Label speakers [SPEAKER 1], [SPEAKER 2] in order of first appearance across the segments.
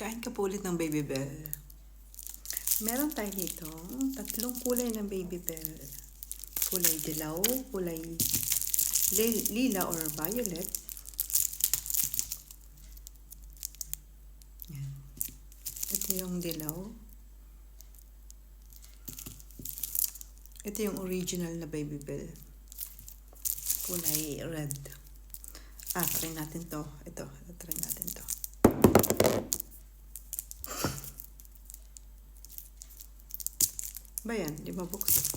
[SPEAKER 1] Kain ka po ulit ng Baby Bell. Meron tayo dito tatlong kulay ng Baby Bell. Kulay dilaw, kulay lila or violet. Yan. Ito yung dilaw. Ito yung original na Baby Bell. Kulay red. Try natin to. Try natin to. Ba yan? Di ba buksan?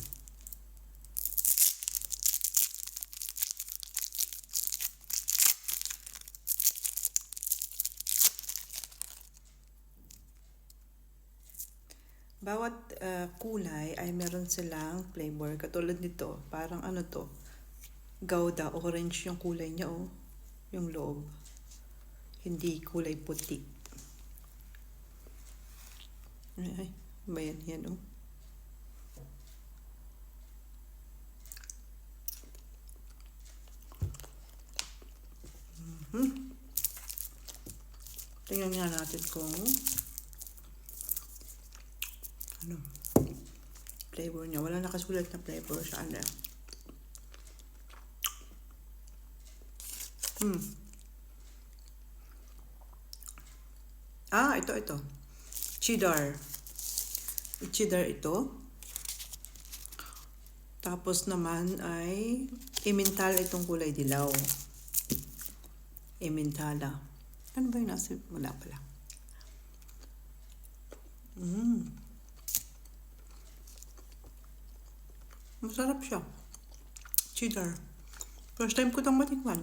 [SPEAKER 1] Bawat kulay ay meron silang flavor. Katulad nito, parang ano to, gouda, orange yung kulay niya, oh. Yung loob. Hindi kulay puti. Ay, ba yan, oh. Tingnan nga natin kung ano flavor niya. Wala nakasulat na flavor sa ano. Ito. Cheddar. Cheddar ito. Tapos naman ay emmental itong kulay dilaw. Emmentaler. Ano ba yung nasa? Wala pala. Masarap siya. Cheddar. First time ko itong matikman.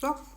[SPEAKER 1] Sarap.